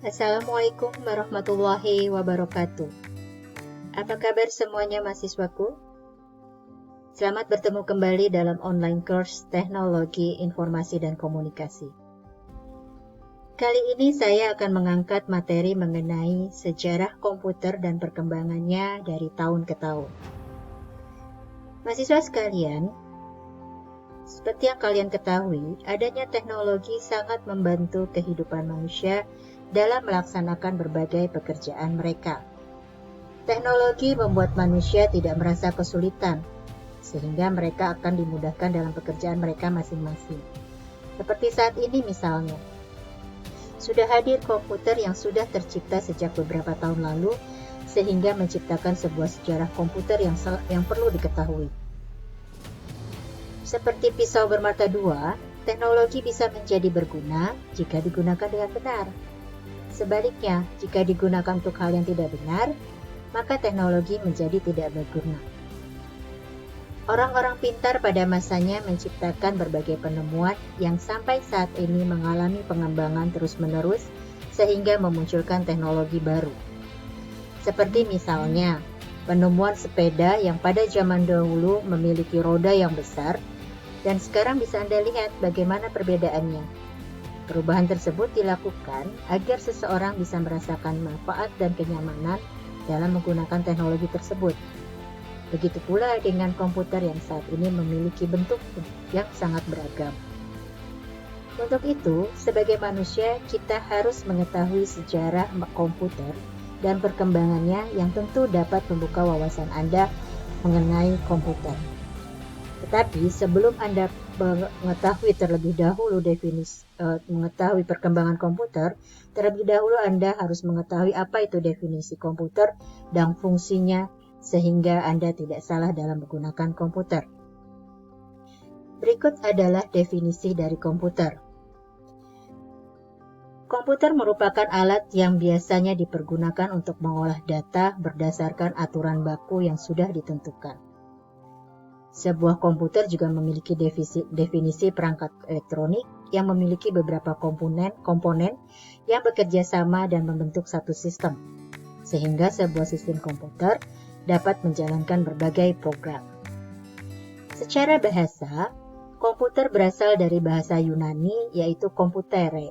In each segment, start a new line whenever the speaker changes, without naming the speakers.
Assalamualaikum warahmatullahi wabarakatuh. Apa kabar semuanya mahasiswaku? Selamat bertemu kembali dalam online course Teknologi Informasi dan Komunikasi. Kali ini saya akan mengangkat materi mengenai sejarah komputer dan perkembangannya dari tahun ke tahun. Mahasiswa sekalian, seperti yang kalian ketahui, adanya teknologi sangat membantu kehidupan manusia dalam melaksanakan berbagai pekerjaan mereka. Teknologi membuat manusia tidak merasa kesulitan, sehingga mereka akan dimudahkan dalam pekerjaan mereka masing-masing. Seperti saat ini misalnya, sudah hadir komputer yang sudah tercipta sejak beberapa tahun lalu, sehingga menciptakan sebuah sejarah komputer yang perlu diketahui. Seperti pisau bermata dua, teknologi bisa menjadi berguna jika digunakan dengan benar. Sebaliknya, jika digunakan untuk hal yang tidak benar, maka teknologi menjadi tidak berguna. Orang-orang pintar pada masanya menciptakan berbagai penemuan yang sampai saat ini mengalami pengembangan terus-menerus sehingga memunculkan teknologi baru. Seperti misalnya, penemuan sepeda yang pada zaman dahulu memiliki roda yang besar, dan sekarang bisa Anda lihat bagaimana perbedaannya. Perubahan tersebut dilakukan agar seseorang bisa merasakan manfaat dan kenyamanan dalam menggunakan teknologi tersebut. Begitu pula dengan komputer yang saat ini memiliki bentuk yang sangat beragam. Untuk itu, sebagai manusia, kita harus mengetahui sejarah komputer dan perkembangannya yang tentu dapat membuka wawasan Anda mengenai komputer. Tetapi sebelum Anda mengetahui terlebih dahulu mengetahui perkembangan komputer, terlebih dahulu Anda harus mengetahui apa itu definisi komputer dan fungsinya sehingga Anda tidak salah dalam menggunakan komputer. Berikut adalah definisi dari komputer. Komputer merupakan alat yang biasanya dipergunakan untuk mengolah data berdasarkan aturan baku yang sudah ditentukan. Sebuah komputer juga memiliki definisi perangkat elektronik yang memiliki beberapa komponen yang bekerja sama dan membentuk satu sistem, sehingga sebuah sistem komputer dapat menjalankan berbagai program. Secara bahasa, komputer berasal dari bahasa Yunani yaitu komputere.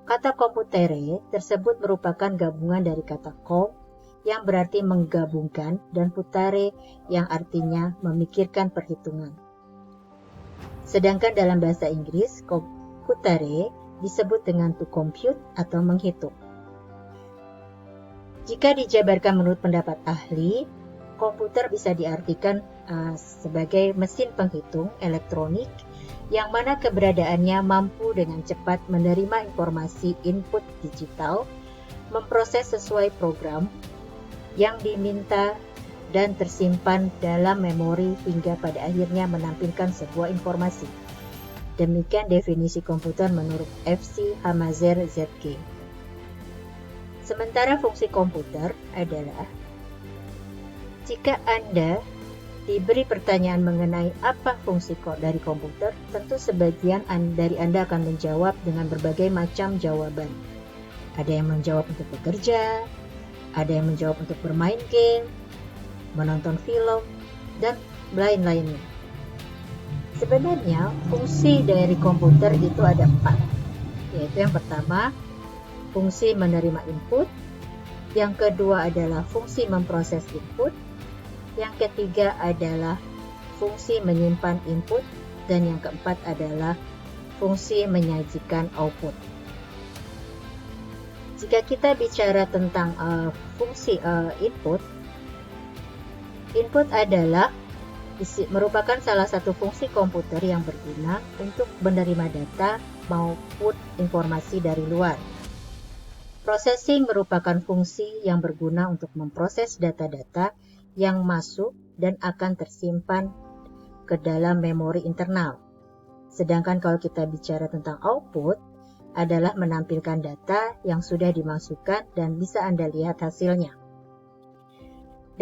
Kata komputere tersebut merupakan gabungan dari kata kom yang berarti menggabungkan dan putare yang artinya memikirkan perhitungan. Sedangkan dalam bahasa Inggris, computare disebut dengan to compute atau menghitung. Jika dijabarkan menurut pendapat ahli, komputer bisa diartikan sebagai mesin penghitung elektronik yang mana keberadaannya mampu dengan cepat menerima informasi input digital, memproses sesuai program yang diminta dan tersimpan dalam memori hingga pada akhirnya menampilkan sebuah informasi. Demikian definisi komputer menurut F.C. Hamazer ZK. Sementara fungsi komputer adalah, jika Anda diberi pertanyaan mengenai apa fungsi dari komputer, tentu sebagian dari Anda akan menjawab dengan berbagai macam jawaban. Ada yang menjawab untuk bekerja, ada yang menjawab untuk bermain game, menonton film, dan lain-lainnya. Sebenarnya, fungsi dari komputer itu ada 4, yaitu yang pertama, fungsi menerima input, yang kedua adalah fungsi memproses input, yang ketiga adalah fungsi menyimpan input, dan yang keempat adalah fungsi menyajikan output. Jika kita bicara tentang fungsi input adalah merupakan salah satu fungsi komputer yang berguna untuk menerima data maupun informasi dari luar. Processing merupakan fungsi yang berguna untuk memproses data-data yang masuk dan akan tersimpan ke dalam memori internal. Sedangkan kalau kita bicara tentang output, adalah menampilkan data yang sudah dimasukkan dan bisa Anda lihat hasilnya.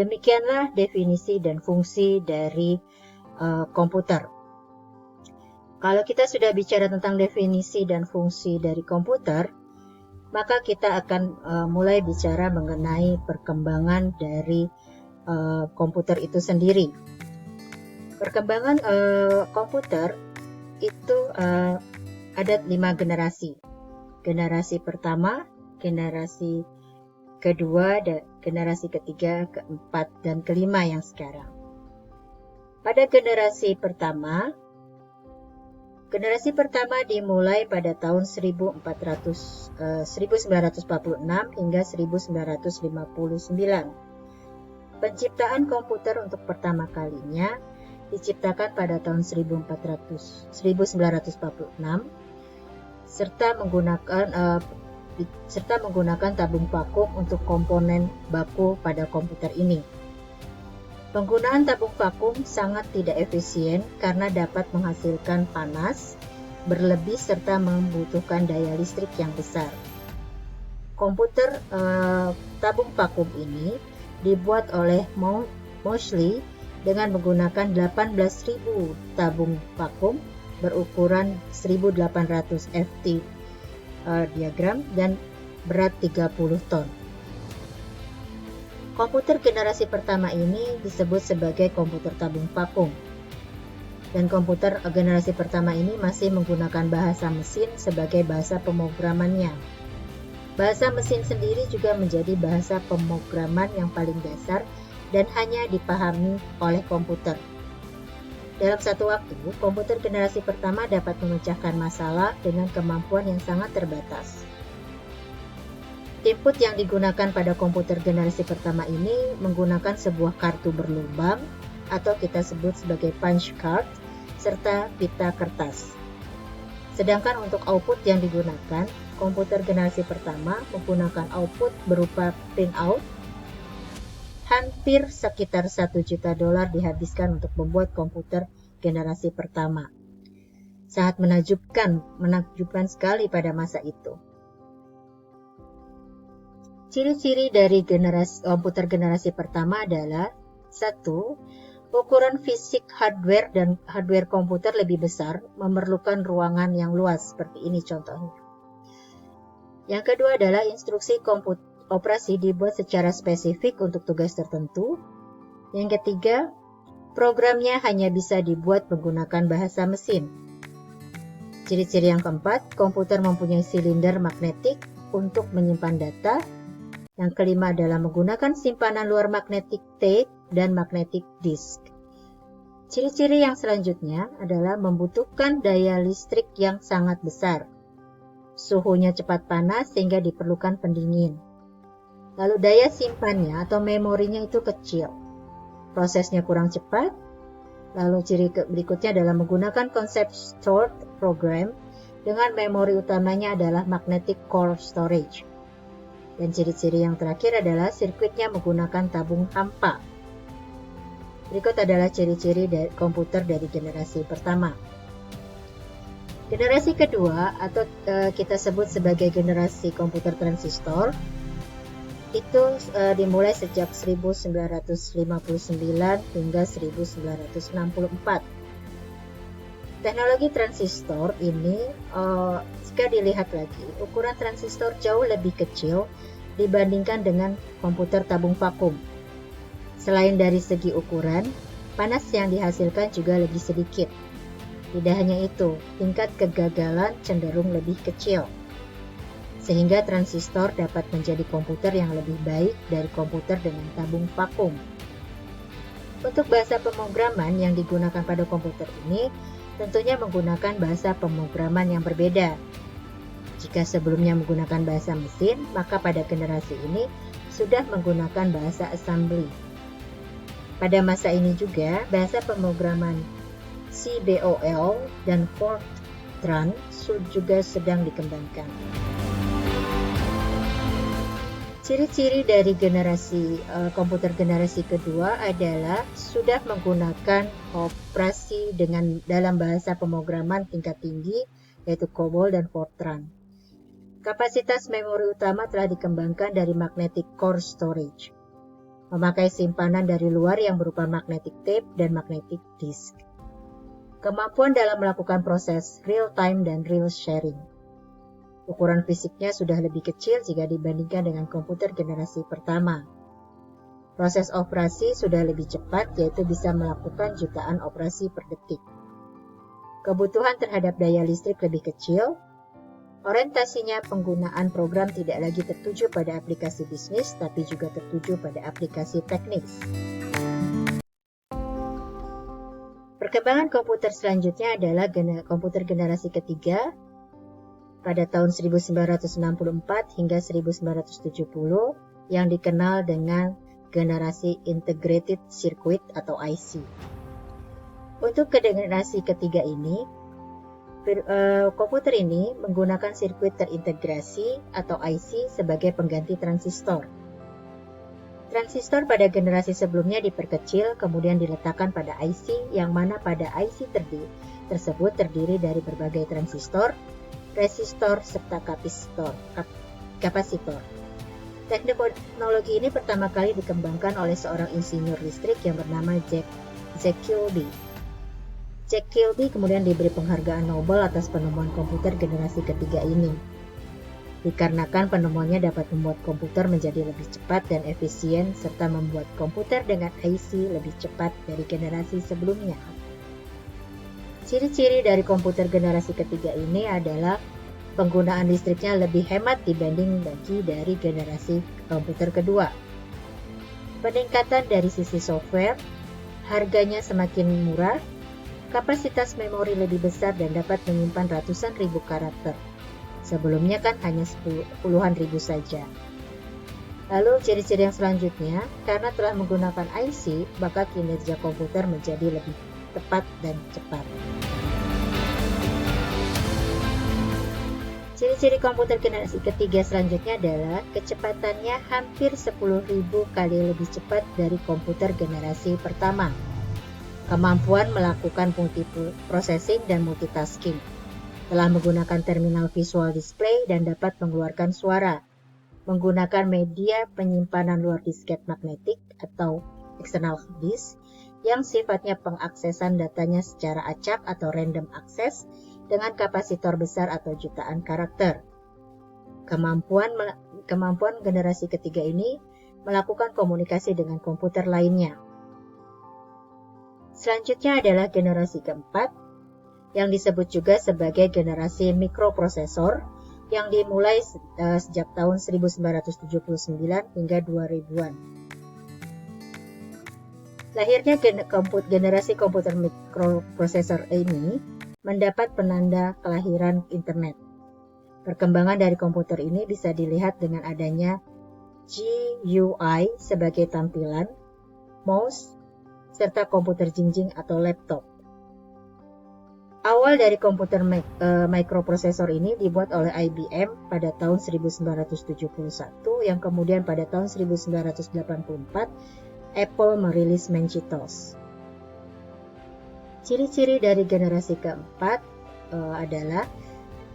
Demikianlah definisi dan fungsi dari komputer. Kalau kita sudah bicara tentang definisi dan fungsi dari komputer, maka kita akan mulai bicara mengenai perkembangan dari komputer itu sendiri. Perkembangan komputer itu ada 5 generasi. Generasi pertama, generasi kedua, generasi ketiga, keempat, dan kelima yang sekarang. Pada generasi pertama dimulai pada tahun 1946 hingga 1959. Penciptaan komputer untuk pertama kalinya diciptakan pada tahun 1946 serta menggunakan tabung vakum untuk komponen baku pada komputer ini. Penggunaan tabung vakum sangat tidak efisien karena dapat menghasilkan panas berlebih serta membutuhkan daya listrik yang besar. Komputer tabung vakum ini dibuat oleh Moseley dengan menggunakan 18.000 tabung vakum berukuran 1800 ft diagram dan berat 30 ton. Komputer generasi pertama ini disebut sebagai komputer tabung vakum. Dan komputer generasi pertama ini masih menggunakan bahasa mesin sebagai bahasa pemrogramannya. Bahasa mesin sendiri juga menjadi bahasa pemrograman yang paling dasar dan hanya dipahami oleh komputer. Dalam satu waktu, komputer generasi pertama dapat memecahkan masalah dengan kemampuan yang sangat terbatas. Input yang digunakan pada komputer generasi pertama ini menggunakan sebuah kartu berlubang atau kita sebut sebagai punch card serta pita kertas. Sedangkan untuk output yang digunakan, komputer generasi pertama menggunakan output berupa printout. Hampir sekitar $1 juta dihabiskan untuk membuat komputer generasi pertama. Sangat menakjubkan sekali pada masa itu. Ciri-ciri dari komputer generasi pertama adalah 1. Ukuran fisik hardware dan hardware komputer lebih besar, memerlukan ruangan yang luas seperti ini contohnya. Yang kedua adalah instruksi operasi dibuat secara spesifik untuk tugas tertentu. Yang ketiga, programnya hanya bisa dibuat menggunakan bahasa mesin. Ciri-ciri yang keempat, komputer mempunyai silinder magnetik untuk menyimpan data. Yang kelima adalah menggunakan simpanan luar magnetic tape dan magnetic disk. Ciri-ciri yang selanjutnya adalah membutuhkan daya listrik yang sangat besar. Suhunya cepat panas sehingga diperlukan pendingin. Lalu daya simpannya atau memorinya itu kecil. Prosesnya kurang cepat. Lalu ciri berikutnya adalah menggunakan konsep stored program dengan memori utamanya adalah magnetic core storage. Dan ciri-ciri yang terakhir adalah sirkuitnya menggunakan tabung hampa. Berikut adalah ciri-ciri dari komputer dari generasi pertama. Generasi kedua atau kita sebut sebagai generasi komputer transistor itu dimulai sejak 1959 hingga 1964. Teknologi transistor ini, jika dilihat lagi, ukuran transistor jauh lebih kecil dibandingkan dengan komputer tabung vakum. Selain dari segi ukuran, panas yang dihasilkan juga lebih sedikit. Tidak hanya itu, tingkat kegagalan cenderung lebih kecil. Sehingga transistor dapat menjadi komputer yang lebih baik dari komputer dengan tabung vakum. Untuk bahasa pemrograman yang digunakan pada komputer ini, tentunya menggunakan bahasa pemrograman yang berbeda. Jika sebelumnya menggunakan bahasa mesin, maka pada generasi ini sudah menggunakan bahasa assembly. Pada masa ini juga, bahasa pemrograman CBOL dan Fortran juga sedang dikembangkan. Ciri-ciri dari komputer generasi kedua adalah sudah menggunakan operasi dalam bahasa pemrograman tingkat tinggi, yaitu COBOL dan Fortran. Kapasitas memori utama telah dikembangkan dari magnetic core storage, memakai simpanan dari luar yang berupa magnetic tape dan magnetic disk. Kemampuan dalam melakukan proses real time dan real sharing. Ukuran fisiknya sudah lebih kecil jika dibandingkan dengan komputer generasi pertama. Proses operasi sudah lebih cepat, yaitu bisa melakukan jutaan operasi per detik. Kebutuhan terhadap daya listrik lebih kecil. Orientasinya penggunaan program tidak lagi tertuju pada aplikasi bisnis, tapi juga tertuju pada aplikasi teknis. Perkembangan komputer selanjutnya adalah komputer generasi ketiga pada tahun 1964 hingga 1970 yang dikenal dengan generasi Integrated Circuit atau IC. Untuk generasi ketiga ini, komputer ini menggunakan sirkuit terintegrasi atau IC sebagai pengganti transistor. Transistor pada generasi sebelumnya diperkecil kemudian diletakkan pada IC, yang mana pada IC tersebut terdiri dari berbagai transistor, resistor, serta kapasitor. Teknologi ini pertama kali dikembangkan oleh seorang insinyur listrik yang bernama Jack Kilby. Jack Kilby kemudian diberi penghargaan Nobel atas penemuan komputer generasi ketiga ini, dikarenakan penemuannya dapat membuat komputer menjadi lebih cepat dan efisien, serta membuat komputer dengan IC lebih cepat dari generasi sebelumnya. Ciri-ciri dari komputer generasi ketiga ini adalah penggunaan listriknya lebih hemat dibanding dari generasi komputer kedua. Peningkatan dari sisi software, harganya semakin murah, kapasitas memori lebih besar dan dapat menyimpan ratusan ribu karakter. Sebelumnya kan hanya puluhan ribu saja. Lalu ciri-ciri yang selanjutnya, karena telah menggunakan IC, maka kinerja komputer menjadi lebih tepat dan cepat. Ciri-ciri komputer generasi ketiga selanjutnya adalah kecepatannya hampir 10.000 kali lebih cepat dari komputer generasi pertama. Kemampuan melakukan multiprocessing dan multitasking. Telah menggunakan terminal visual display dan dapat mengeluarkan suara. Menggunakan media penyimpanan luar disket magnetik atau external disk yang sifatnya pengaksesan datanya secara acak atau random access dengan kapasitor besar atau jutaan karakter. Kemampuan generasi ketiga ini melakukan komunikasi dengan komputer lainnya. Selanjutnya adalah generasi keempat, yang disebut juga sebagai generasi mikroprosesor, yang dimulai sejak tahun 1979 hingga 2000-an. Lahirnya generasi komputer mikroprosesor ini mendapat penanda kelahiran internet. Perkembangan dari komputer ini bisa dilihat dengan adanya GUI sebagai tampilan, mouse, serta komputer jinjing atau laptop. Awal dari komputer mikroprosesor ini dibuat oleh IBM pada tahun 1971, yang kemudian pada tahun 1984 Apple merilis Macintosh. Ciri-ciri dari generasi keempat adalah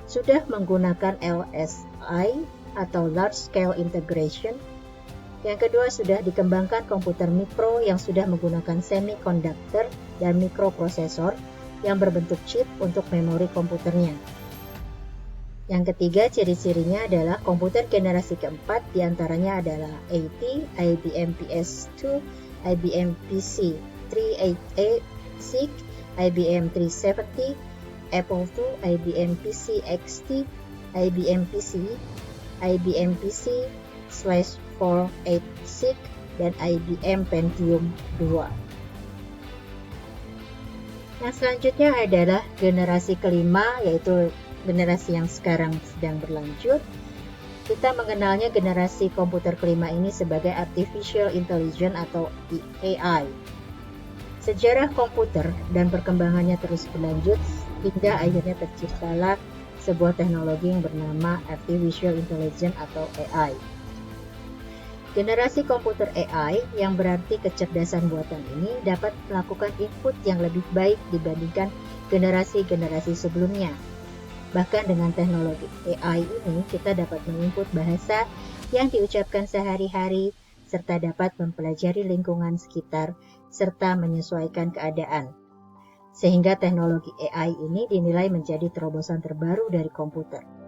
sudah menggunakan LSI atau Large Scale Integration. Yang kedua, sudah dikembangkan komputer mikro yang sudah menggunakan semiconductor dan mikroprosesor yang berbentuk chip untuk memori komputernya. Yang ketiga, ciri-cirinya adalah komputer generasi keempat diantaranya adalah AT, IBM PS2, IBM PC 386, IBM 370, Apple II, IBM PC XT, IBM PC, IBM PC/486, dan IBM Pentium 2. Yang selanjutnya adalah generasi kelima, yaitu generasi yang sekarang sedang berlanjut. Kita mengenalnya generasi komputer kelima ini sebagai Artificial Intelligence atau AI. Sejarah komputer dan perkembangannya terus berlanjut hingga akhirnya terciptalah sebuah teknologi yang bernama Artificial Intelligence atau AI. Generasi komputer AI yang berarti kecerdasan buatan ini dapat melakukan input yang lebih baik dibandingkan generasi-generasi sebelumnya. Bahkan dengan teknologi AI ini kita dapat menginput bahasa yang diucapkan sehari-hari serta dapat mempelajari lingkungan sekitar serta menyesuaikan keadaan. Sehingga teknologi AI ini dinilai menjadi terobosan terbaru dari komputer.